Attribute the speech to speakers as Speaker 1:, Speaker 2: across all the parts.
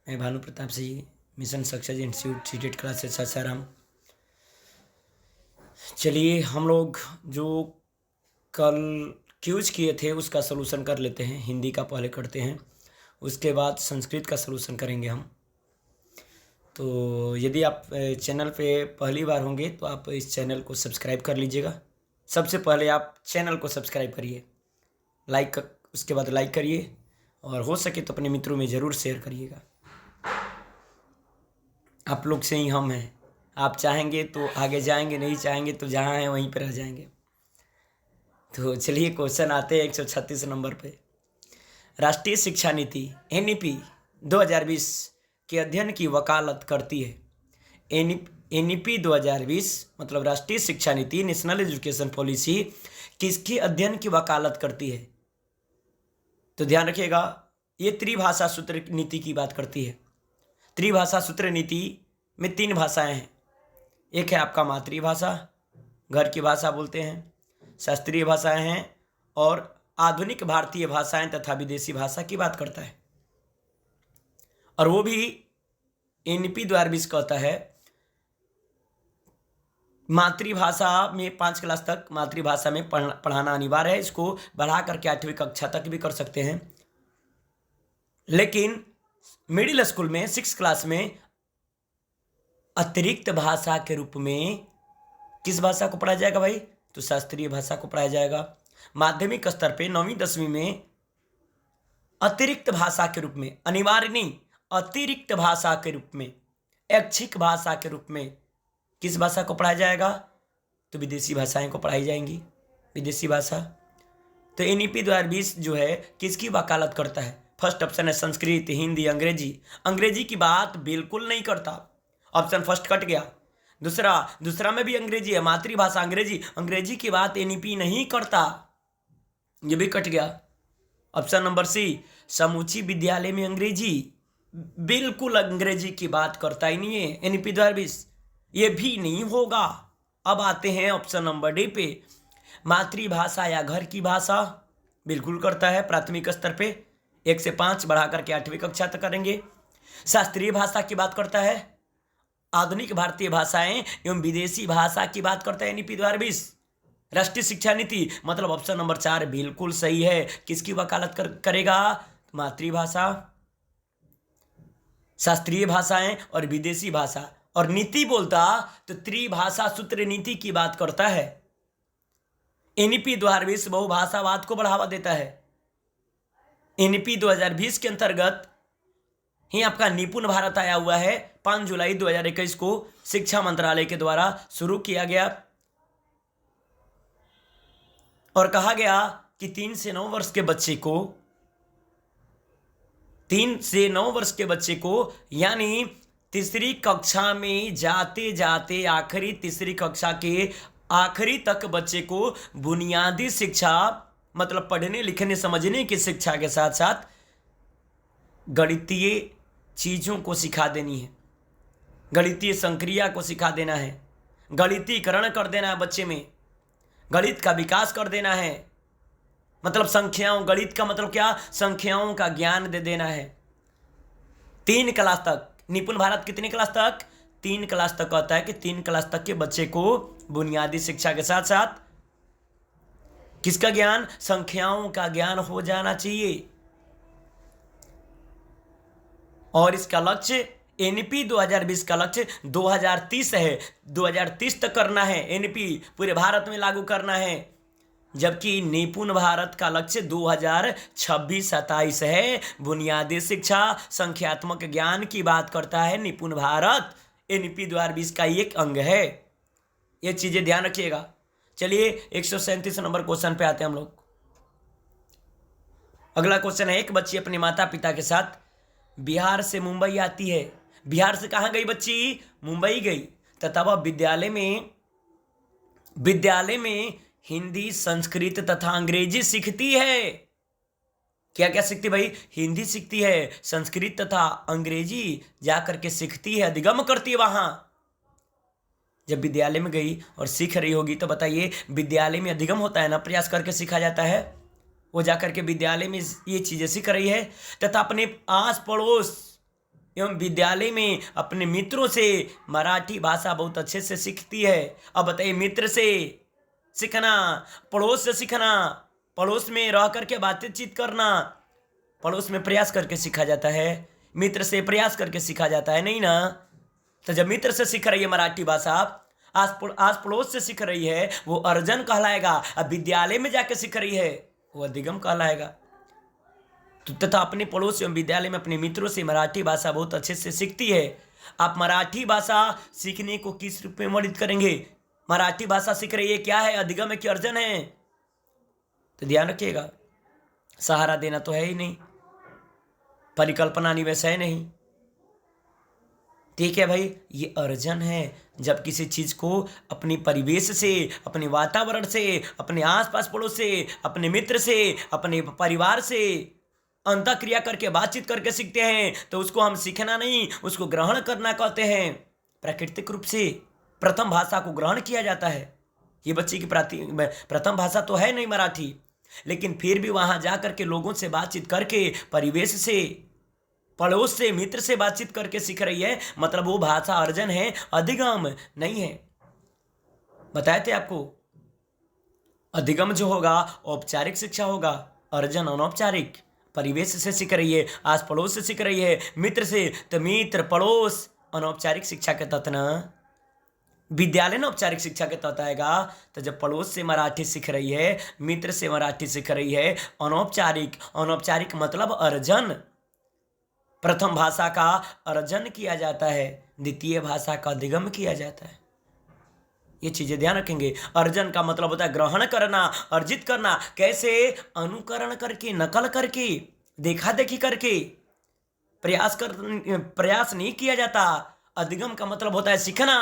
Speaker 1: मैं Bhanu Pratap Singh, mission success institute CTET classes Sasaram. चलिए हम लोग जो कल क्यूज किए थे उसका सलूशन कर लेते हैं। हिंदी का पहले करते हैं, उसके बाद संस्कृत का सलूशन करेंगे हम। तो यदि आप चैनल पे पहली बार होंगे तो आप इस चैनल को सब्सक्राइब कर लीजिएगा। सबसे पहले आप चैनल को सब्सक्राइब करिए, उसके बाद लाइक करिए और हो सके तो अपने मित्रों में ज़रूर शेयर करिएगा। आप लोग से ही हम हैं। आप चाहेंगे तो आगे जाएंगे, नहीं चाहेंगे तो जहाँ हैं वहीं पर रह जाएंगे। तो चलिए क्वेश्चन आते हैं 136 नंबर पे। राष्ट्रीय शिक्षा नीति NEP 2020 के अध्ययन की वकालत करती है। NEP 2020 मतलब राष्ट्रीय शिक्षा नीति, नेशनल एजुकेशन पॉलिसी किसके अध्ययन की वकालत करती है? तो ध्यान रखिएगा, ये त्रिभाषा सूत्र नीति की बात करती है। त्रिभाषा सूत्र नीति में 3 भाषाएं हैं। एक है आपका मातृभाषा, घर की भाषा बोलते हैं, शास्त्रीय भाषाएं हैं, और आधुनिक भारतीय भाषाएं तथा विदेशी भाषा की बात करता है। और वो भी NEP 2020 कहता है मातृभाषा में 5 क्लास तक मातृभाषा में पढ़ाना अनिवार्य है। इसको बढ़ा करके 8वीं कक्षा तक भी कर सकते हैं, लेकिन मिडिल स्कूल में 6 क्लास में अतिरिक्त भाषा के रूप में किस भाषा को पढ़ाया जाएगा भाई? तो शास्त्रीय भाषा को पढ़ाया जाएगा। माध्यमिक स्तर पे 9वीं 10वीं में अतिरिक्त भाषा के रूप में, अनिवार्य नहीं, अतिरिक्त भाषा के रूप में, ऐच्छिक भाषा के रूप में किस भाषा को पढ़ाया जाएगा? तो विदेशी भाषाएं को पढ़ाई जाएंगी, विदेशी भाषा। तो NEP 2020 जो है किसकी वकालत करता है? फर्स्ट ऑप्शन है संस्कृत, हिंदी, अंग्रेजी। अंग्रेजी की बात बिल्कुल नहीं करता, ऑप्शन फर्स्ट कट गया। दूसरा में भी अंग्रेजी है, मातृभाषा अंग्रेजी, अंग्रेजी की बात NEP नहीं करता, ये भी कट गया। ऑप्शन नंबर C, समूची विद्यालय में अंग्रेजी, बिल्कुल अंग्रेजी की बात करता ही नहीं है NEP 2020, ये भी नहीं होगा। अब आते हैं ऑप्शन नंबर D पे, मातृभाषा या घर की भाषा, बिल्कुल करता है। प्राथमिक स्तर पे 1 से 5 बढ़ा करके 8वीं कक्षा तक करेंगे। शास्त्रीय भाषा की बात करता है, आधुनिक भारतीय भाषाएं एवं विदेशी भाषा की बात करता है NEP 2020। राष्ट्रीय शिक्षा नीति मतलब ऑप्शन नंबर 4 बिल्कुल सही है। किसकी वकालत करेगा? मातृभाषा, शास्त्रीय भाषाएं और विदेशी भाषा। और नीति बोलता तो त्रिभाषा सूत्र नीति की बात करता है। NEP 2020 बहुभाषावाद को बढ़ावा देता है। NEP 2020 के अंतर्गत ही आपका निपुण भारत आया हुआ है। 5 जुलाई 2021 को शिक्षा मंत्रालय के द्वारा शुरू किया गया और कहा गया कि 3 से 9 वर्ष के बच्चे को यानी तीसरी कक्षा में जाते जाते आखिरी तीसरी कक्षा के आखिरी तक बच्चे को बुनियादी शिक्षा मतलब पढ़ने लिखने समझने की शिक्षा के साथ साथ गणितीय चीज़ों को सिखा देनी है, गणितीय संक्रिया को सिखा देना है, गणितीकरण कर देना है, बच्चे में गणित का विकास कर देना है। मतलब संख्याओं, गणित का मतलब क्या? संख्याओं का ज्ञान दे देना है। 3 क्लास तक, निपुण भारत कितनी क्लास तक? 3 क्लास तक कहता है कि 3 क्लास तक के बच्चे को बुनियादी शिक्षा के साथ साथ किसका ज्ञान? संख्याओं का ज्ञान हो जाना चाहिए। और इसका लक्ष्य NEP 2020 का लक्ष्य 2030 है, 2030 तक करना है। NEP पूरे भारत में लागू करना है, जबकि निपुण भारत का लक्ष्य 2026-27 है। बुनियादी शिक्षा, संख्यात्मक ज्ञान की बात करता है निपुण भारत, NEP 2020 का एक अंग है। ये चीजें ध्यान रखिएगा। चलिए 137 नंबर क्वेश्चन पे आते हैं हम लोग। अगला क्वेश्चन है, एक बच्ची अपने माता पिता के साथ बिहार से मुंबई आती है। बिहार से कहाँ गई बच्ची? मुंबई गई। तथा वह विद्यालय में हिंदी, संस्कृत तथा अंग्रेजी सीखती है। क्या क्या सीखती भाई? हिंदी सीखती है, संस्कृत तथा अंग्रेजी जाकर के सीखती है, अधिगम करती है। वहां जब विद्यालय में गई और सीख रही होगी तो बताइए, विद्यालय में अधिगम होता है ना, प्रयास करके सीखा जाता है। वो जाकर के विद्यालय में ये चीज़ें सीख रही है तथा अपने आस पड़ोस एवं विद्यालय में अपने मित्रों से मराठी भाषा बहुत अच्छे से सीखती है। अब बताइए, मित्र से सीखना, पड़ोस से सीखना, पड़ोस में रह करके बातचीत करना, पड़ोस में प्रयास करके सीखा जाता है, मित्र से प्रयास करके सीखा जाता है, नहीं ना। तो जब मित्र से सीख रही है मराठी भाषा, आस पड़ोस से सीख रही है, वो अर्जन कहलाएगा। अब विद्यालय में जाकर सीख रही है, वो अधिगम कहलाएगा। तो तथा अपने पड़ोस एवं विद्यालय में अपने मित्रों से मराठी भाषा बहुत अच्छे से सीखती है। आप मराठी भाषा सीखने को किस रूप में वर्णित करेंगे? मराठी भाषा सीख रही है, क्या है? अधिगम है कि अर्जन है? तो ध्यान रखिएगा, सहारा देना तो है ही नहीं, परिकल्पना निवेश है नहीं, ठीक है भाई, ये अर्जन है। जब किसी चीज को अपनी परिवेश से, अपने वातावरण से, अपने आसपास पड़ोस से, अपने मित्र से, अपने परिवार से अंतः क्रिया करके बातचीत करके सीखते हैं, तो उसको हम सीखना नहीं, उसको ग्रहण करना कहते हैं। प्राकृतिक रूप से प्रथम भाषा को ग्रहण किया जाता है। ये बच्चे की प्रथम भाषा तो है नहीं मराठी, लेकिन फिर भी वहां जा करके लोगों से बातचीत करके, परिवेश से, पड़ोस से, मित्र से बातचीत करके सीख रही है, मतलब वो भाषा अर्जन है, अधिगम नहीं है। बताए थे आपको, अधिगम जो होगा औपचारिक शिक्षा होगा, अर्जन अनौपचारिक। परिवेश से सीख रही है, आस पड़ोस से सीख रही है, मित्र से, तो मित्र, पड़ोस अनौपचारिक शिक्षा के तहत ना। विद्यालय ने औपचारिक शिक्षा के तहत आएगा। तो जब पड़ोस से मराठी सीख रही है, मित्र से मराठी सीख रही है, अनौपचारिक, अनौपचारिक मतलब अर्जन। प्रथम भाषा का अर्जन किया जाता है, द्वितीय भाषा का अधिगम किया जाता है। ये चीजें ध्यान रखेंगे। अर्जन का मतलब होता है ग्रहण करना, अर्जित करना। कैसे? अनुकरण करके, नकल करके, देखा देखी करके, प्रयास नहीं किया जाता। अधिगम का मतलब होता है सीखना,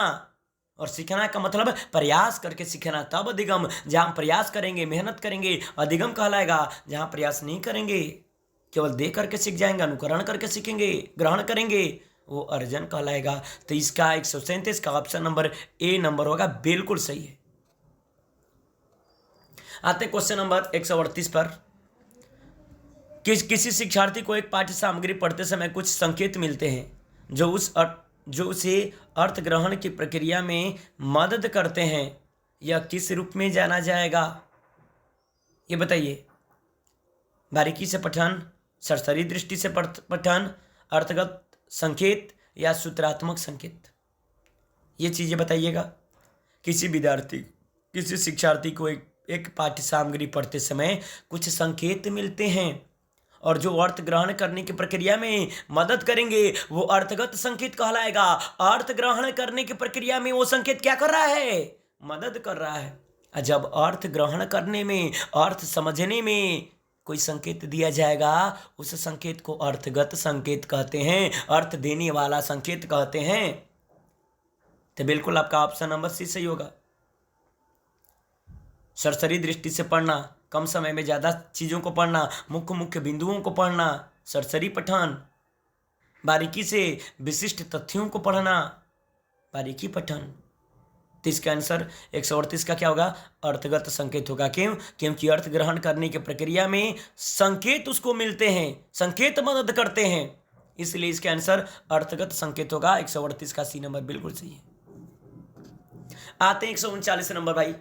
Speaker 1: और सीखना का मतलब प्रयास करके सीखना, तब अधिगम। जहां हम प्रयास करेंगे, मेहनत करेंगे, अधिगम कहलाएगा। जहां प्रयास नहीं करेंगे, केवल देख करके सीख जाएंगे, अनुकरण करके सीखेंगे, ग्रहण करेंगे, वो अर्जन कहलाएगा। तो इसका 137 का ऑप्शन नंबर ए नंबर होगा, बिल्कुल सही है। आते हैं क्वेश्चन नंबर 138 पर। किसी शिक्षार्थी को एक पाठ्य सामग्री पढ़ते समय कुछ संकेत मिलते हैं जो उसे अर्थ ग्रहण की प्रक्रिया में मदद करते हैं। यह किस रूप में जाना जाएगा? ये बताइए। बारीकी से पठन, सरसरी दृष्टि से पठन, अर्थगत संकेत या सूत्रात्मक संकेत, ये चीजें बताइएगा। किसी शिक्षार्थी को एक पाठ्य सामग्री पढ़ते समय कुछ संकेत मिलते हैं और जो अर्थ ग्रहण करने की प्रक्रिया में मदद करेंगे, वो अर्थगत संकेत कहलाएगा। अर्थ ग्रहण करने की प्रक्रिया में वो संकेत क्या कर रहा है? मदद कर रहा है। जब अर्थ ग्रहण करने में, अर्थ समझने में कोई संकेत दिया जाएगा, उस संकेत को अर्थगत संकेत कहते हैं, अर्थ देने वाला संकेत कहते हैं। तो बिल्कुल आपका ऑप्शन नंबर सी सही होगा। सरसरी दृष्टि से पढ़ना, कम समय में ज्यादा चीजों को पढ़ना, मुख्य मुख्य बिंदुओं को पढ़ना, सरसरी पठन। बारीकी से विशिष्ट तथ्यों को पढ़ना, बारीकी पठन। तो इसका आंसर 138 का क्या होगा? अर्थगत संकेत होगा। क्यों? क्योंकि अर्थ ग्रहण करने की प्रक्रिया में संकेत उसको मिलते हैं, संकेत मदद करते हैं, इसलिए इसका आंसर अर्थगत संकेत होगा। 138 का सी नंबर बिल्कुल सही है। आते हैं 139 नंबर भाई।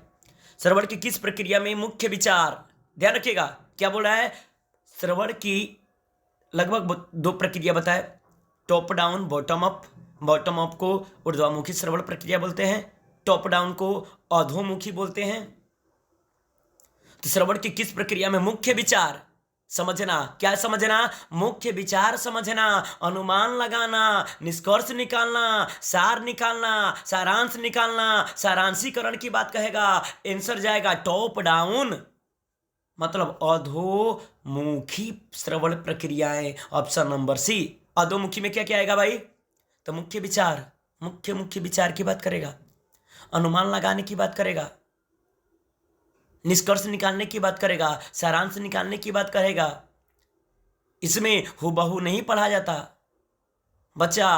Speaker 1: श्रवण की किस प्रक्रिया में मुख्य विचार, ध्यान रखिएगा क्या बोल रहा है, श्रवण की लगभग 2 प्रक्रिया बताए, top down, bottom up. Bottom up को ऊर्ध्वमुखी श्रवण प्रक्रिया बोलते हैं, टॉप डाउन को अधोमुखी बोलते हैं। तो श्रवण की किस प्रक्रिया में मुख्य विचार समझना, क्या समझना? मुख्य विचार समझना, अनुमान लगाना, निष्कर्ष निकालना, सार निकालना, सारांश निकालना, सारांशीकरण की बात कहेगा। आंसर जाएगा टॉप डाउन, मतलब अधोमुखी श्रवण प्रक्रियाएं, ऑप्शन नंबर सी। अधोमुखी में क्या क्या आएगा भाई? तो मुख्य विचार, मुख्य विचार की बात करेगा, अनुमान लगाने की बात करेगा, निष्कर्ष निकालने की बात करेगा, सारांश निकालने की बात करेगा। इसमें हुबहू नहीं पढ़ा जाता। बच्चा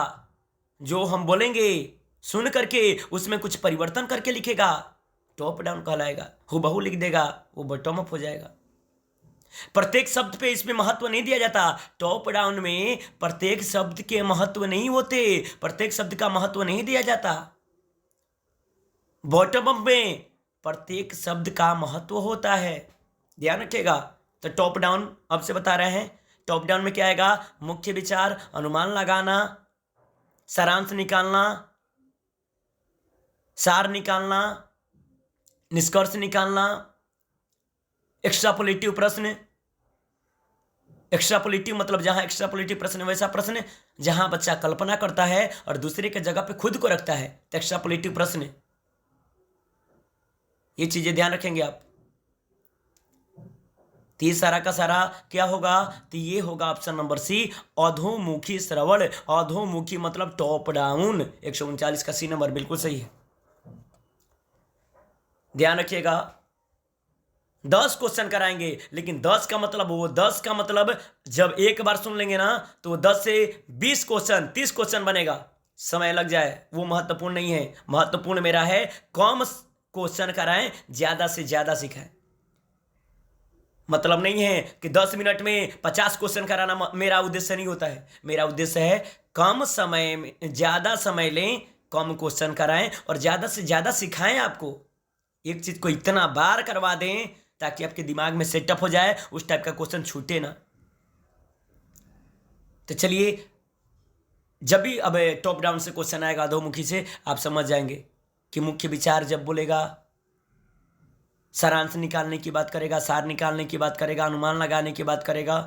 Speaker 1: जो हम बोलेंगे सुन करके उसमें कुछ परिवर्तन करके लिखेगा, टॉप डाउन कहलाएगा। हुबहू लिख देगा, वो बॉटम अप हो जाएगा। प्रत्येक शब्द पे इसमें महत्व नहीं दिया जाता। टॉप डाउन में प्रत्येक शब्द के महत्व नहीं होते, प्रत्येक शब्द का महत्व नहीं दिया जाता। बॉटम अप में प्रत्येक शब्द का महत्व होता है, ध्यान रखिएगा। तो टॉप डाउन अब से बता रहे हैं। टॉप डाउन में क्या आएगा? मुख्य विचार, अनुमान लगाना, सारांश निकालना, सार निकालना, निष्कर्ष निकालना, एक्स्ट्रापोलेटिव प्रश्न। एक्स्ट्रापोलेटिव मतलब जहां एक्स्ट्रापोलेटिव प्रश्न वैसा प्रश्न जहां बच्चा कल्पना करता है और दूसरे के जगह पे खुद को रखता है, तो एक्स्ट्रापोलेटिव प्रश्न। ये चीजें ध्यान रखेंगे आप। तो ये सारा का सारा क्या होगा? तो ये होगा ऑप्शन नंबर सी, अधोमुखी श्रवण। अधोमुखी मतलब टॉप डाउन। 139 का सी नंबर बिल्कुल सही है, ध्यान रखिएगा। 10 क्वेश्चन कराएंगे, लेकिन 10 का मतलब जब एक बार सुन लेंगे ना तो 10 से 20 क्वेश्चन 30 क्वेश्चन बनेगा, समय लग जाए, वो महत्वपूर्ण नहीं है। महत्वपूर्ण मेरा है कम क्वेश्चन कराएं, ज्यादा से ज्यादा सिखाएं। मतलब नहीं है कि 10 मिनट में 50 क्वेश्चन कराना मेरा उद्देश्य नहीं होता है। मेरा उद्देश्य है कम समय में ज्यादा समय लें, कम क्वेश्चन कराएं और ज्यादा से ज्यादा सिखाएं। आपको एक चीज को इतना बार करवा दें ताकि आपके दिमाग में सेटअप हो जाए, उस टाइप का क्वेश्चन छूटे ना। तो चलिए, जब भी अब टॉप डाउन से क्वेश्चन आएगा अधोमुखी से, आप समझ जाएंगे कि मुख्य विचार जब बोलेगा, सारांश निकालने की बात करेगा, सार निकालने की बात करेगा, अनुमान लगाने की बात करेगा,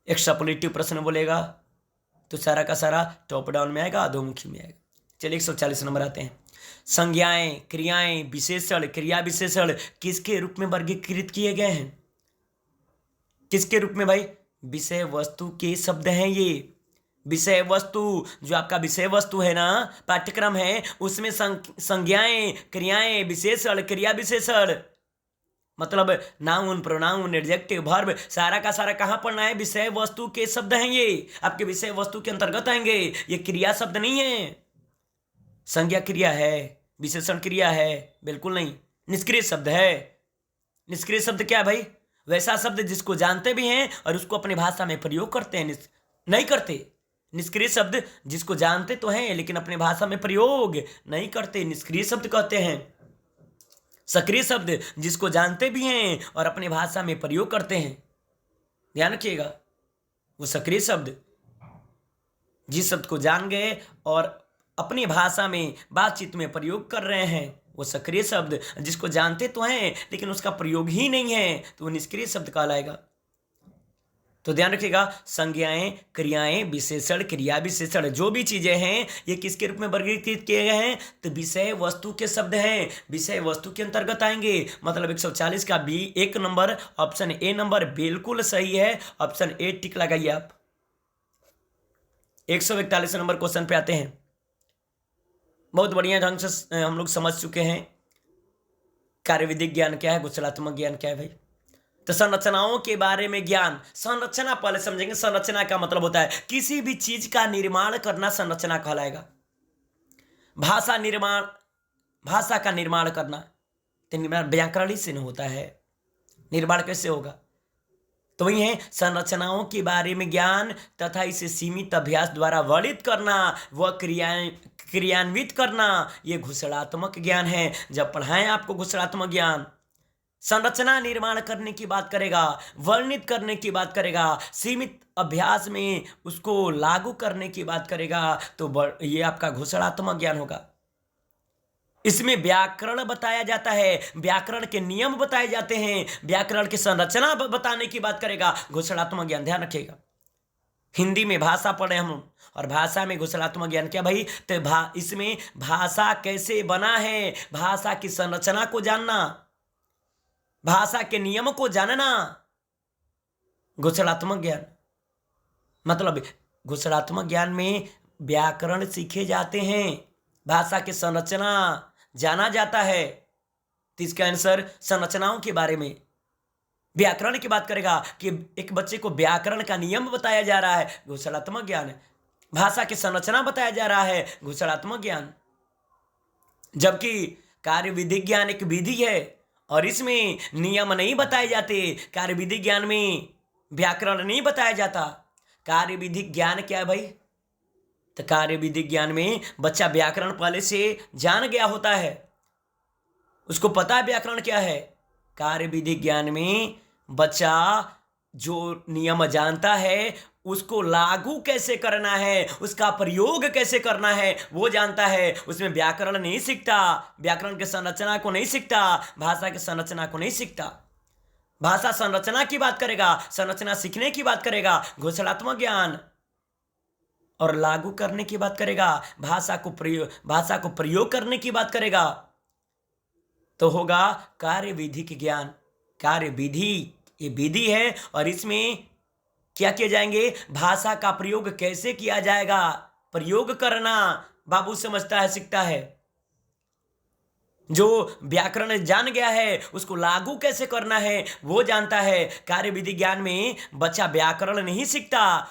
Speaker 1: एक्स्ट्रापोलेटिव प्रश्न बोलेगा, तो सारा का सारा टॉप डाउन में आएगा, अधोमुखी में आएगा। चलिए 140 नंबर आते हैं। संज्ञाएं, क्रियाएं, विशेषण, क्रिया विशेषण किसके रूप में वर्गीकृत किए गए हैं? किसके रूप में भाई? विषय वस्तु के शब्द हैं ये। विषय वस्तु, जो आपका विषय वस्तु है ना, पाठ्यक्रम है, उसमें संज्ञाएं, क्रियाएं, विशेषण, क्रिया विशेषण मतलब नाउन, प्रोनाउन, एडजेक्टिव, वर्ब, सारा का सारा कहां पढ़ना है? विषय वस्तु के शब्द हैं ये, आपके विषय वस्तु के अंतर्गत आएंगे। ये क्रिया शब्द नहीं है। संज्ञा क्रिया है, विशेषण क्रिया है? बिल्कुल नहीं, निष्क्रिय शब्द है। निष्क्रिय शब्द क्या है भाई? वैसा शब्द जिसको जानते भी हैं और उसको अपनी भाषा में प्रयोग करते हैं, नहीं करते। निष्क्रिय शब्द जिसको जानते तो हैं लेकिन अपने भाषा में प्रयोग नहीं करते, निष्क्रिय शब्द कहते हैं। सक्रिय शब्द जिसको जानते भी हैं और अपने भाषा में प्रयोग करते हैं, ध्यान रखिएगा। वो सक्रिय शब्द, जिस शब्द को जान गए और अपनी भाषा में बातचीत में प्रयोग कर रहे हैं, वो सक्रिय शब्द। जिसको जानते तो हैं लेकिन उसका प्रयोग ही नहीं है, तो वो निष्क्रिय शब्द कहलाएगा। तो ध्यान रखिएगा, संज्ञाएं, क्रियाएं, विशेषण, क्रिया विशेषण जो भी चीजें हैं ये किसके रूप में वर्गीकृत किए गए हैं? तो विषय वस्तु के शब्द हैं, विषय वस्तु के अंतर्गत आएंगे। मतलब 140 का बी 1 नंबर, ऑप्शन ए नंबर बिल्कुल सही है। ऑप्शन ए टिक लगाइए आप। 141 नंबर क्वेश्चन पे आते हैं। बहुत बढ़िया ढंग से हम लोग समझ चुके हैं कार्यविधिक ज्ञान क्या है, घोषणात्मक ज्ञान क्या है भाई। तो संरचनाओं के बारे में ज्ञान, संरचना पहले समझेंगे। संरचना का मतलब होता है किसी भी चीज का निर्माण करना, संरचना कहलाएगा। भाषा निर्माण, भाषा का निर्माण करना, तो निर्माण व्याकरण ही से नहीं होता है, निर्माण कैसे होगा? तो वही है संरचनाओं के बारे में ज्ञान तथा इसे सीमित अभ्यास द्वारा वर्णित करना व क्रियान्वित करना, ये घोषणात्मक ज्ञान है। जब पढ़ाएं आपको घोषणात्मक ज्ञान, संरचना निर्माण करने की बात करेगा, वर्णित करने की बात करेगा, सीमित अभ्यास में उसको लागू करने की बात करेगा, तो ये आपका घोषणात्मक ज्ञान होगा। इसमें व्याकरण बताया जाता है, व्याकरण के नियम बताए जाते हैं, व्याकरण की संरचना बताने की बात करेगा घोषणात्मक ज्ञान। ध्यान रखिएगा, हिंदी में भाषा पढ़े हम और भाषा में घोषणात्मक ज्ञान क्या भाई? तो इसमें भाषा कैसे बना है, भाषा की संरचना को जानना, भाषा के नियम को जानना, घोषणात्मक ज्ञान। मतलब घोषणात्मक ज्ञान में व्याकरण सीखे जाते हैं, भाषा की संरचना जाना जाता है। तो इसका आंसर संरचनाओं के बारे में व्याकरण की बात करेगा कि एक बच्चे को व्याकरण का नियम बताया जा रहा है, घोषणात्मक ज्ञान है। भाषा की संरचना बताया जा रहा है, घोषणात्मक ज्ञान। जबकि कार्य विधि ज्ञान एक विधि है, और इसमें नियम नहीं बताए जाते। कार्य विधि ज्ञान में व्याकरण नहीं बताया जाता। कार्य विधि ज्ञान क्या है भाई? तो कार्य विधि ज्ञान में बच्चा व्याकरण पहले से जान गया होता है, उसको पता है व्याकरण क्या है। कार्य विधि ज्ञान में बच्चा जो नियम जानता है उसको लागू कैसे करना है, उसका प्रयोग कैसे करना है वो जानता है। उसमें व्याकरण नहीं सीखता, व्याकरण के संरचना को नहीं सीखता, भाषा की संरचना को नहीं सीखता। भाषा संरचना की बात करेगा, संरचना सीखने की बात करेगा, घोषणात्मक ज्ञान, और लागू करने की बात करेगा, भाषा को प्रयोग करने की बात करेगा, तो होगा कार्य विधि की ज्ञान। कार्य विधि ये विधि है और इसमें क्या किए जाएंगे, भाषा का प्रयोग कैसे किया जाएगा, प्रयोग करना बाबू समझता है, सीखता है। जो व्याकरण जान गया है उसको लागू कैसे करना है वो जानता है। कार्य विधि ज्ञान में बच्चा व्याकरण नहीं सीखता,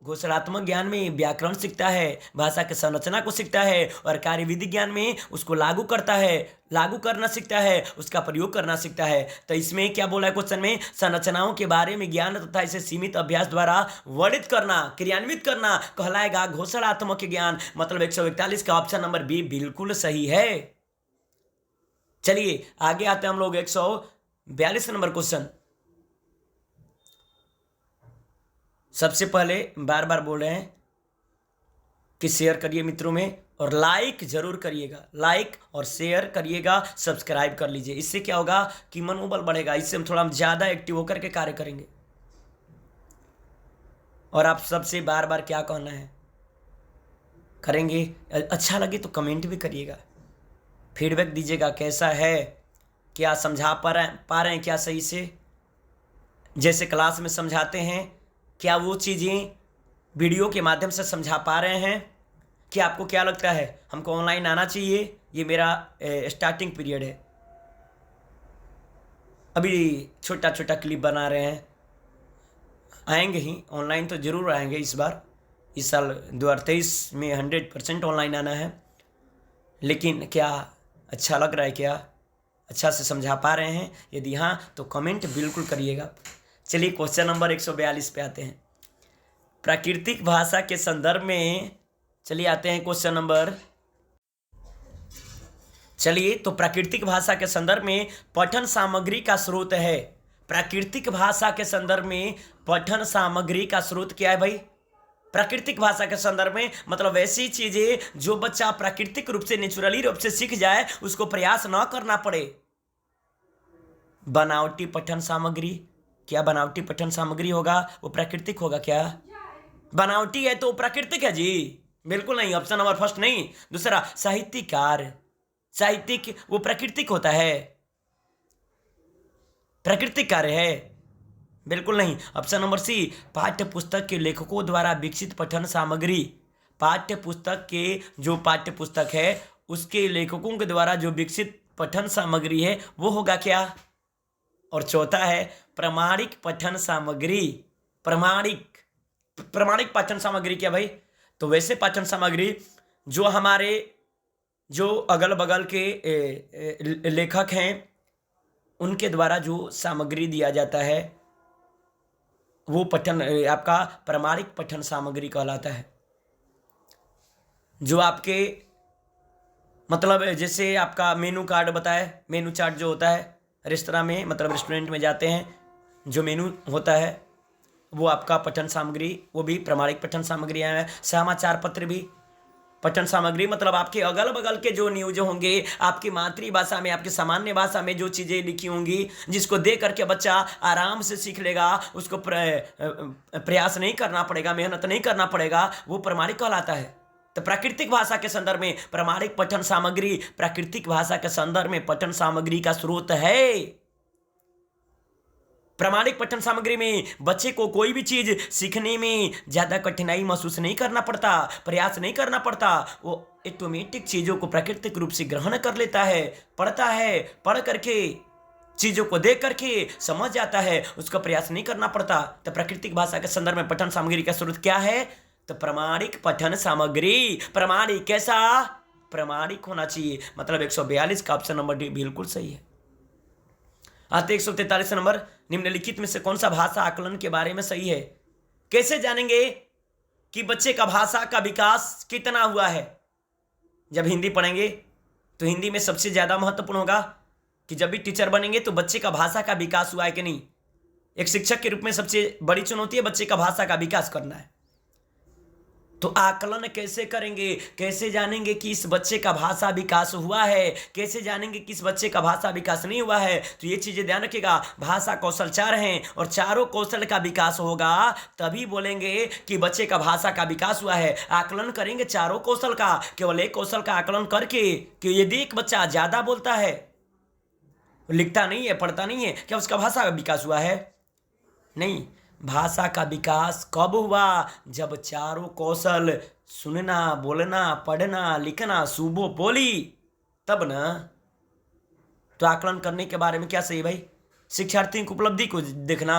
Speaker 1: घोषणात्मक ज्ञान में व्याकरण सीखता है, भाषा के संरचना को सीखता है, और कार्य विधि ज्ञान में उसको लागू करता है, लागू करना सीखता है, उसका प्रयोग करना सीखता है। तो इसमें क्या बोला है क्वेश्चन में, संरचनाओं के बारे में ज्ञान तथा इसे सीमित अभ्यास द्वारा वर्णित करना, क्रियान्वित करना कहलाएगा घोषणात्मक ज्ञान। मतलब 141 का ऑप्शन नंबर बी बिल्कुल सही है। चलिए आगे आते हैं हम लोग 142 नंबर क्वेश्चन। सबसे पहले बार बार बोल रहे हैं कि शेयर करिए मित्रों में, और लाइक जरूर करिएगा, लाइक और शेयर करिएगा, सब्सक्राइब कर लीजिए। इससे क्या होगा कि मनोबल बढ़ेगा, इससे हम थोड़ा ज़्यादा एक्टिव होकर के कार्य करेंगे। और आप सबसे बार बार क्या कहना है करेंगे, अच्छा लगे तो कमेंट भी करिएगा, फीडबैक दीजिएगा कैसा है, क्या समझा पा रहे हैं क्या सही से, जैसे क्लास में समझाते हैं क्या वो चीज़ें वीडियो के माध्यम से समझा पा रहे हैं। कि आपको क्या लगता है हमको ऑनलाइन आना चाहिए? ये मेरा स्टार्टिंग पीरियड है, अभी छोटा छोटा क्लिप बना रहे हैं, आएंगे ही ऑनलाइन तो ज़रूर आएंगे इस बार। इस साल 2023 में 100% ऑनलाइन आना है। लेकिन क्या अच्छा लग रहा है, क्या अच्छा से समझा पा रहे हैं? यदि हाँ तो कमेंट बिल्कुल करिएगा। चलिए क्वेश्चन नंबर 142 पे आते हैं। प्राकृतिक भाषा के संदर्भ में चलिए आते हैं क्वेश्चन नंबर। चलिए तो प्राकृतिक भाषा के संदर्भ में पठन सामग्री का स्रोत है। प्राकृतिक भाषा के संदर्भ में पठन सामग्री का स्रोत क्या है भाई? प्राकृतिक भाषा के संदर्भ में मतलब ऐसी चीजें जो बच्चा प्राकृतिक रूप से, नेचुरली रूप से सीख जाए, उसको प्रयास न करना पड़े। बनावटी पठन सामग्री, क्या बनावटी पठन सामग्री होगा वो प्राकृतिक होगा क्या? बनावटी है तो वो प्राकृतिक है जी? बिल्कुल नहीं, ऑप्शन नंबर फर्स्ट नहीं। दूसरा साहित्यकार, साहित्यिक वो प्राकृतिक होता है, प्राकृतिक कार्य है? बिल्कुल नहीं। ऑप्शन नंबर सी पाठ्य पुस्तक के लेखकों द्वारा विकसित पठन सामग्री, पाठ्य पुस्तक के जो पाठ्य पुस्तक है उसके लेखकों के द्वारा जो विकसित पठन सामग्री है वो होगा क्या? और चौथा है प्रमाणिक पठन सामग्री। प्रमाणिक पठन सामग्री क्या भाई? तो वैसे पठन सामग्री जो हमारे जो अगल बगल के लेखक हैं उनके द्वारा जो सामग्री दिया जाता है वो पठन आपका प्रमाणिक पठन सामग्री कहलाता है। जो आपके मतलब जैसे आपका मेनू कार्ड बताए, मेनू चार्ट जो होता है रेस्तरां में, मतलब रेस्टोरेंट में जाते हैं, जो मेनू होता है वो आपका पठन सामग्री, वो भी प्रमाणिक पठन सामग्री है। समाचार पत्र भी पठन सामग्री, मतलब आपके अगल बगल के जो न्यूज होंगे, आपकी मातृभाषा में, आपकी सामान्य भाषा में जो चीज़ें लिखी होंगी, जिसको देख करके बच्चा आराम से सीख लेगा, उसको प्रयास नहीं करना पड़ेगा, मेहनत नहीं करना पड़ेगा, वो प्रमाणिक कहलाता है। तो प्राकृतिक भाषा के संदर्भ में प्रमाणिक पठन सामग्री, प्राकृतिक भाषा के संदर्भ में पठन सामग्री का स्रोत है। प्रमाणिक पठन सामग्री में बच्चे को कोई भी चीज सीखने में ज्यादा कठिनाई महसूस नहीं करना पड़ता, प्रयास नहीं करना पड़ता, वो ऑटोमेटिक चीजों को प्राकृतिक रूप से ग्रहण कर लेता है, पढ़ता है, पढ़ करके चीजों को देख करके समझ जाता है, उसका प्रयास नहीं करना पड़ता। तो प्राकृतिक भाषा के संदर्भ में पठन सामग्री का स्रोत क्या है? तो प्रमाणिक पठन सामग्री। प्रमाणिक कैसा? प्रमाणिक होना चाहिए। मतलब 142 का ऑप्शन नंबर डी बिल्कुल सही है। आते 143 नंबर, निम्नलिखित में से कौन सा भाषा आकलन के बारे में सही है? कैसे जानेंगे कि बच्चे का भाषा का विकास कितना हुआ है? जब हिंदी पढ़ेंगे तो हिंदी में सबसे ज्यादा महत्वपूर्ण होगा कि जब भी टीचर बनेंगे तो बच्चे का भाषा का विकास हुआ है कि नहीं। एक शिक्षक के रूप में सबसे बड़ी चुनौती है बच्चे का भाषा का विकास करना है। तो आकलन कैसे करेंगे, कैसे जानेंगे कि इस बच्चे का भाषा विकास हुआ है, कैसे जानेंगे कि इस बच्चे का भाषा विकास नहीं हुआ है? तो ये चीजें ध्यान रखिएगा। भाषा कौशल 4 हैं और चारों कौशल का विकास होगा तभी बोलेंगे कि बच्चे का भाषा का विकास हुआ है। आकलन करेंगे चारों कौशल का, केवल एक कौशल का आकलन करके कि यदि एक बच्चा ज्यादा बोलता है, लिखता नहीं है, पढ़ता नहीं है, क्या उसका भाषा का विकास हुआ है? नहीं। भाषा का विकास कब हुआ? जब चारों कौशल सुनना, बोलना, पढ़ना, लिखना, सुबह बोली, तब ना। तो आकलन करने के बारे में क्या सही भाई? शिक्षार्थियों की उपलब्धि को देखना।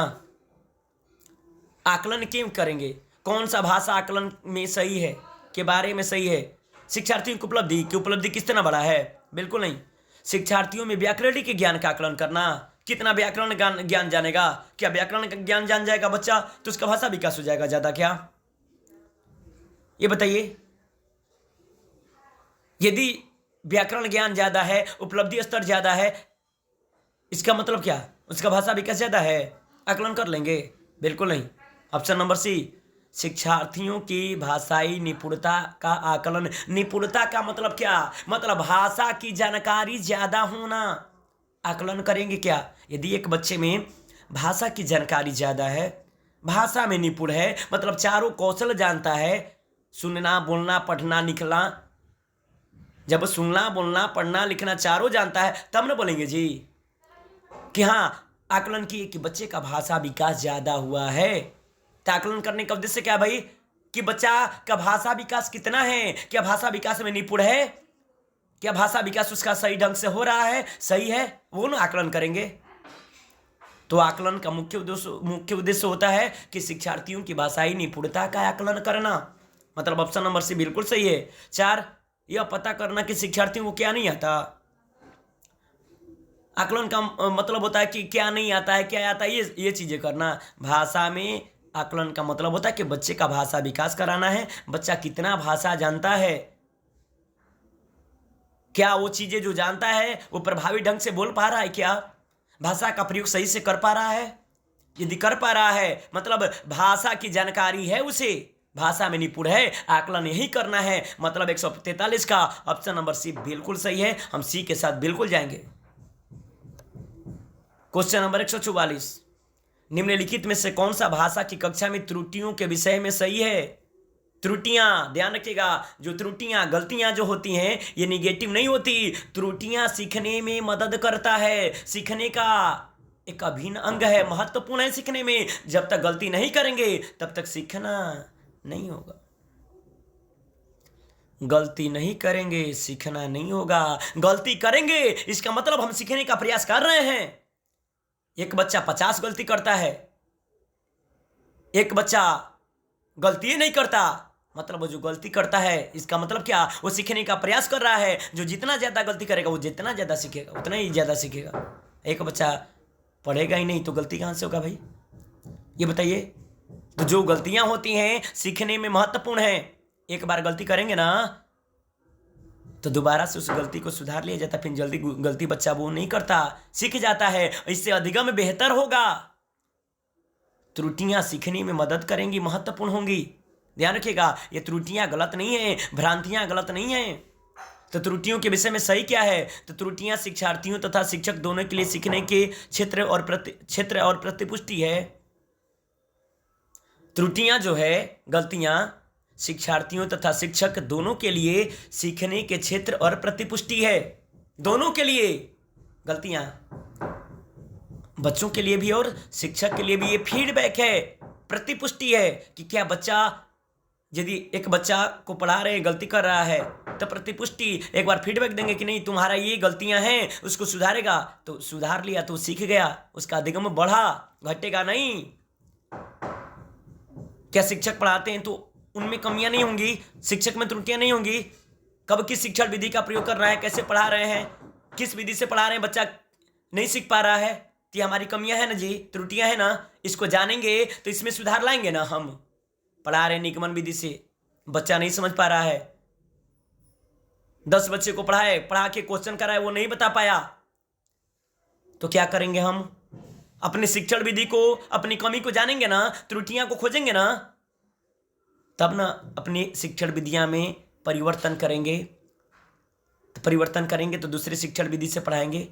Speaker 1: आकलन क्यों करेंगे? कौन सा भाषा आकलन में सही है के बारे में सही है? शिक्षार्थियों की उपलब्धि किस तरह बड़ा है? बिल्कुल नहीं। शिक्षार्थियों में व्याकरण के ज्ञान का आकलन करना। कितना व्याकरण ज्ञान जानेगा? क्या व्याकरण का ज्ञान जान जाएगा बच्चा तो उसका भाषा विकास हो जाएगा ज्यादा? क्या ये बताइए। यदि व्याकरण ज्ञान ज्यादा है, उपलब्धि स्तर ज्यादा है, इसका मतलब क्या? उसका भाषा विकास ज्यादा है। आकलन कर लेंगे? बिल्कुल नहीं। ऑप्शन नंबर सी, शिक्षार्थियों की भाषाई निपुणता का आकलन। निपुणता का मतलब क्या? मतलब भाषा की जानकारी ज्यादा होना। आकलन करेंगे क्या? यदि एक बच्चे में भाषा की जानकारी ज्यादा है, भाषा में निपुण है, मतलब चारों कौशल जानता है, सुनना, बोलना, पढ़ना, लिखना। जब सुनना, बोलना, पढ़ना, लिखना चारों जानता है तब ना बोलेंगे जी कि हाँ आकलन किए कि बच्चे का भाषा विकास ज्यादा हुआ है। तो आकलन करने का उद्देश्य क्या भाई? कि बच्चा का भाषा विकास कितना है, क्या भाषा विकास में निपुण है, क्या भाषा विकास उसका सही ढंग से हो रहा है, सही है, वो ना आकलन करेंगे। तो आकलन का मुख्य उद्देश्य होता है कि शिक्षार्थियों की भाषाई निपुणता का आकलन करना। मतलब ऑप्शन नंबर सी बिल्कुल सही है। 4, यह पता करना कि शिक्षार्थियों को क्या नहीं आता। आकलन का मतलब होता है कि क्या नहीं आता है, क्या आता है, ये चीजें करना। भाषा में आकलन का मतलब होता है कि बच्चे का भाषा विकास कराना है। बच्चा कितना भाषा जानता है, क्या वो चीजें जो जानता है वो प्रभावी ढंग से बोल पा रहा है, क्या भाषा का प्रयोग सही से कर पा रहा है। यदि कर पा रहा है मतलब भाषा की जानकारी है, उसे भाषा में निपुण है। आकलन यही करना है। मतलब 143 का ऑप्शन नंबर सी बिल्कुल सही है। हम सी के साथ बिल्कुल जाएंगे। क्वेश्चन नंबर 144, निम्नलिखित में से कौन सा भाषा की कक्षा में त्रुटियों के विषय में सही है? त्रुटियां ध्यान रखिएगा। जो त्रुटियां, गलतियां जो होती हैं ये निगेटिव नहीं होती। त्रुटियां सीखने में मदद करता है, सीखने का एक अभिन्न अंग है, महत्वपूर्ण है सीखने में। जब तक गलती नहीं करेंगे तब तक सीखना नहीं होगा। गलती नहीं करेंगे सीखना नहीं होगा। गलती करेंगे इसका मतलब हम सीखने का प्रयास कर रहे हैं। एक बच्चा 50 गलती करता है, एक बच्चा गलती नहीं करता, मतलब वो जो गलती करता है इसका मतलब क्या? वो सीखने का प्रयास कर रहा है। जो जितना ज्यादा गलती करेगा वो जितना ज्यादा सीखेगा, उतना ही ज्यादा सीखेगा। एक बच्चा पढ़ेगा ही नहीं तो गलती कहां से होगा भाई? ये बताइए। तो जो गलतियां होती हैं सीखने में महत्वपूर्ण है। एक बार गलती करेंगे ना तो दोबारा से उस गलती को सुधार लिया जाता, फिर जल्दी गलती बच्चा वो नहीं करता, सीख जाता है। इससे अधिगम बेहतर होगा। त्रुटियां सीखने में मदद करेंगी, महत्वपूर्ण होंगी। ध्यान रखिएगा, ये त्रुटियां गलत नहीं है, भ्रांतियां गलत नहीं है। तो त्रुटियों के विषय में सही क्या है? तो त्रुटियां शिक्षार्थियों तथा शिक्षक दोनों के लिए सीखने के क्षेत्र और प्रतिपुष्टि है। त्रुटियां जो है, गलतियां शिक्षार्थियों तथा शिक्षक दोनों के लिए सीखने के क्षेत्र और प्रतिपुष्टि है। दोनों के लिए गलतियां, बच्चों के लिए भी और शिक्षक के लिए भी ये फीडबैक है, प्रतिपुष्टि है कि क्या बच्चा, यदि एक बच्चा को पढ़ा रहे गलती कर रहा है तो प्रतिपुष्टि, एक बार फीडबैक देंगे कि नहीं तुम्हारा ये गलतियां हैं, उसको सुधारेगा, तो सुधार लिया तो सीख गया, उसका अधिगम बढ़ा, घटेगा नहीं। क्या शिक्षक पढ़ाते हैं तो उनमें कमियां नहीं होंगी, शिक्षक में त्रुटियां नहीं होंगी? कब किस शिक्षण विधि का प्रयोग कर रहा है, कैसे पढ़ा रहे हैं, किस विधि से पढ़ा रहे हैं, बच्चा नहीं सीख पा रहा है, तो ये हमारी कमियां हैं ना जी, त्रुटियां हैं ना, इसको जानेंगे तो इसमें सुधार लाएंगे ना हम। पढ़ा रहे निगमन विधि से, बच्चा नहीं समझ पा रहा है, 10 बच्चे को पढ़ा के क्वेश्चन कराए, वो नहीं बता पाया, तो क्या करेंगे हम? अपने शिक्षण विधि को, अपनी कमी को जानेंगे ना, त्रुटियां को खोजेंगे ना, तब ना अपनी शिक्षण विधियां में परिवर्तन करेंगे। तो परिवर्तन करेंगे तो दूसरे शिक्षण विधि से पढ़ाएंगे।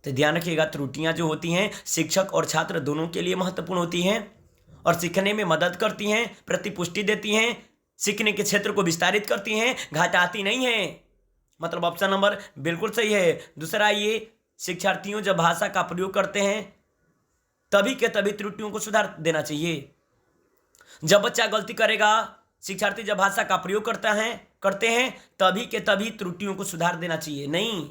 Speaker 1: तो ध्यान रखिएगा, त्रुटियां जो होती हैं शिक्षक और छात्र दोनों के लिए महत्वपूर्ण होती हैं और सीखने में मदद करती हैं, प्रतिपुष्टि देती हैं, सीखने के क्षेत्र को विस्तारित करती हैं, घटाती नहीं हैं। मतलब ऑप्शन नंबर बिल्कुल सही है। दूसरा, ये शिक्षार्थियों जब भाषा का प्रयोग करते हैं तभी के तभी त्रुटियों को सुधार देना चाहिए। जब बच्चा गलती करेगा, शिक्षार्थी जब भाषा का प्रयोग करते हैं तभी के तभी त्रुटियों को सुधार देना चाहिए, नहीं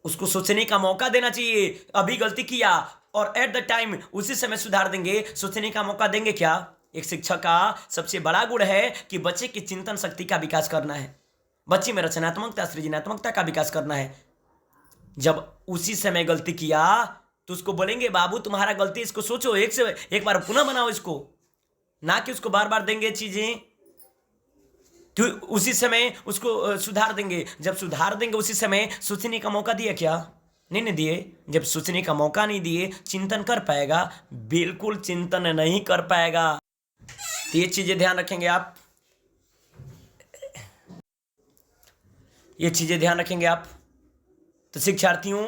Speaker 1: उसको सोचने का मौका देना चाहिए। अभी गलती किया और एट द टाइम उसी समय सुधार देंगे, सोचने का मौका देंगे क्या? एक शिक्षक का सबसे बड़ा गुण है कि बच्चे की चिंतन शक्ति का विकास करना है, बच्चे में रचनात्मकता, सृजनात्मकता का विकास करना है। जब उसी समय गलती किया तो उसको बोलेंगे बाबू तुम्हारा गलती, इसको सोचो, एक बार पुनः बनाओ इसको, ना कि उसको बार बार देंगे चीजें। तो उसी समय उसको सुधार देंगे। जब सुधार देंगे उसी समय सोचने का मौका दिया क्या? नहीं दिए। जब सोचने का मौका नहीं दिए, चिंतन कर पाएगा? बिल्कुल चिंतन नहीं कर पाएगा। तो ये चीजें ध्यान रखेंगे आप, ये चीजें ध्यान रखेंगे आप। तो शिक्षार्थियों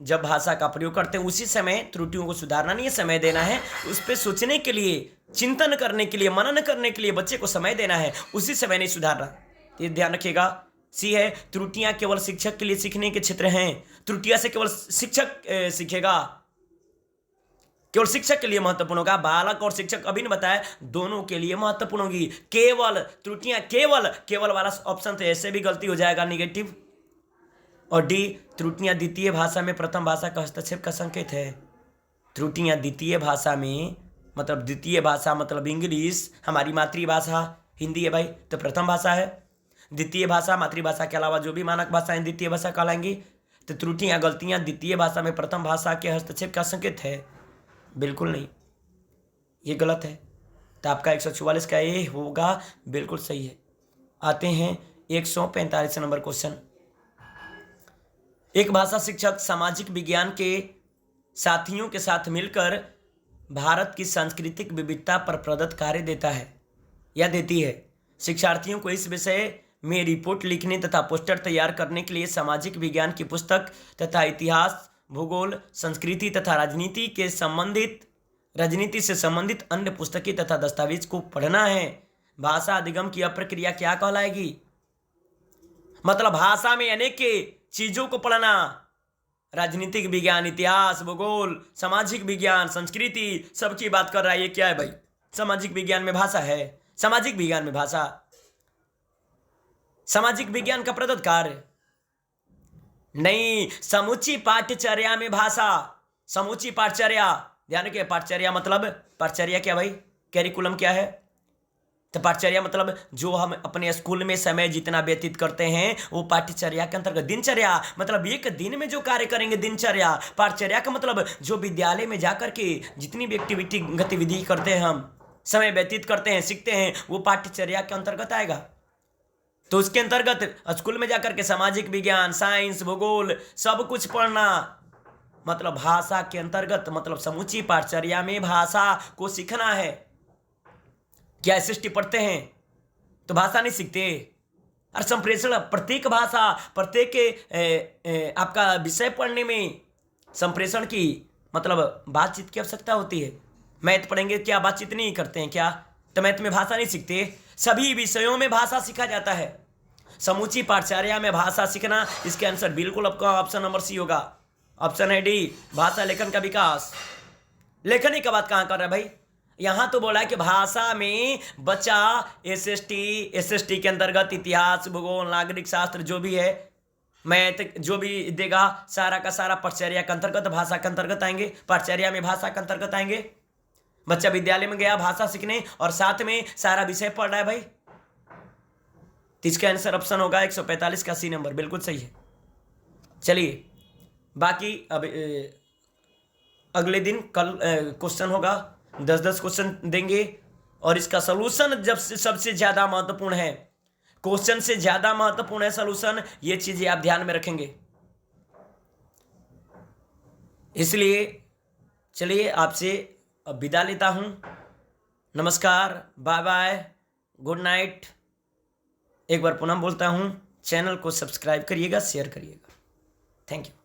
Speaker 1: जब भाषा का प्रयोग करते हैं उसी समय त्रुटियों को सुधारना नहीं है, समय देना है, उस पर सोचने के लिए, चिंतन करने के लिए, मनन करने के लिए बच्चे को समय देना है, उसी समय नहीं सुधारना। ये ध्यान रखिएगा। सी है, त्रुटियां केवल शिक्षक के लिए सीखने के क्षेत्र हैं। त्रुटियां से केवल शिक्षक सीखेगा, केवल शिक्षक के लिए महत्वपूर्ण होगा। बालक और शिक्षक अभी ने बताया दोनों के लिए महत्वपूर्ण होगी। केवल त्रुटियां, केवल वाला ऑप्शन तो ऐसे भी गलती हो जाएगा, निगेटिव। और डी, त्रुटियां द्वितीय भाषा में प्रथम भाषा का हस्तक्षेप का संकेत है। त्रुटियां द्वितीय भाषा में, मतलब द्वितीय भाषा मतलब इंग्लिश, हमारी मातृभाषा हिंदी है भाई, तो प्रथम भाषा है। द्वितीय भाषा मातृभाषा के अलावा जो भी मानक भाषाएं द्वितीय भाषा कहलाएंगी। तो त्रुटियां, गलतियां द्वितीय भाषा में प्रथम भाषा के हस्तक्षेप का संकेत है? बिल्कुल नहीं, ये गलत है। तो आपका 144 का ये होगा, बिल्कुल सही है। आते हैं 145 नंबर क्वेश्चन। एक भाषा शिक्षक सामाजिक विज्ञान के साथियों के साथ मिलकर भारत की सांस्कृतिक विविधता पर प्रदत्त कार्य देता है या देती है। शिक्षार्थियों को इस विषय में रिपोर्ट लिखने तथा पोस्टर तैयार करने के लिए सामाजिक विज्ञान की पुस्तक तथा इतिहास, भूगोल, संस्कृति तथा राजनीति से संबंधित अन्य पुस्तकें तथा दस्तावेज को पढ़ना है। भाषा अधिगम की प्रक्रिया क्या कहलाएगी? मतलब भाषा में अनेक चीजों को पढ़ना, राजनीतिक विज्ञान, इतिहास, भूगोल, सामाजिक विज्ञान, संस्कृति, सबकी बात कर रहा है। ये क्या है भाई? सामाजिक विज्ञान में भाषा है। सामाजिक विज्ञान में भाषा, सामाजिक विज्ञान का प्रदत्त कार्य नहीं। समूची पाठ्यचर्या में भाषा, समूची पाठ्यचर्या, ध्यान रखिए। पाठ्यचर्या मतलब, पाठ्यचर्या क्या भाई? कैरिकुलम क्या है? तो पाठ्यचर्या मतलब जो हम अपने स्कूल में समय जितना व्यतीत करते हैं वो पाठ्यचर्या के अंतर्गत। दिनचर्या मतलब एक दिन में जो कार्य करेंगे, दिनचर्या। पाठ्यचर्या का मतलब जो विद्यालय में जाकर के जितनी भी एक्टिविटी, गतिविधि करते हैं, हम समय व्यतीत करते हैं, सीखते हैं, वो पाठ्यचर्या के अंतर्गत आएगा। तो उसके अंतर्गत स्कूल में जाकर के सामाजिक विज्ञान, साइंस, भूगोल सब कुछ पढ़ना, मतलब भाषा के अंतर्गत, मतलब समूची पाठ्यचर्या में भाषा को सीखना है। क्या एसएसटी पढ़ते हैं तो भाषा नहीं सीखते? और संप्रेषण, प्रत्येक भाषा, प्रत्येक आपका विषय पढ़ने में संप्रेषण की, मतलब बातचीत की आवश्यकता होती है। मैथ पढ़ेंगे, क्या बातचीत नहीं करते हैं क्या? तो मैथ में भाषा नहीं सीखते? सभी विषयों में भाषा सीखा जाता है। समूची पाठ्यचर्या में भाषा सीखना, इसके आंसर बिल्कुल आपका ऑप्शन नंबर सी होगा। ऑप्शन है डी, भाषा लेखन का विकास। लेखनी का बात कहाँ कर रहा है भाई? यहां तो बोला है कि भाषा में बच्चा एसएसटी के अंतर्गत इतिहास, भूगोल, नागरिक शास्त्र जो भी है, मैथ जो भी देगा, सारा का सारा पाठ्यचर्या के अंतर्गत, भाषा के अंतर्गत आएंगे। पाठ्यचर्या में भाषा के अंतर्गत आएंगे। बच्चा विद्यालय में गया भाषा सीखने और साथ में सारा विषय पढ़ रहा है भाई। तो इसका आंसर ऑप्शन होगा 145 का सी नंबर, बिल्कुल सही है। चलिए बाकी अब अगले दिन कल क्वेश्चन होगा, 10-10 क्वेश्चन देंगे और इसका सलूशन जब से सबसे ज़्यादा महत्वपूर्ण है, क्वेश्चन से ज़्यादा महत्वपूर्ण है सलूशन। ये चीज़ें आप ध्यान में रखेंगे। इसलिए चलिए आपसे अब विदा लेता हूँ। नमस्कार, बाय बाय, गुड नाइट। एक बार पुनः बोलता हूँ, चैनल को सब्सक्राइब करिएगा, शेयर करिएगा। Thank you.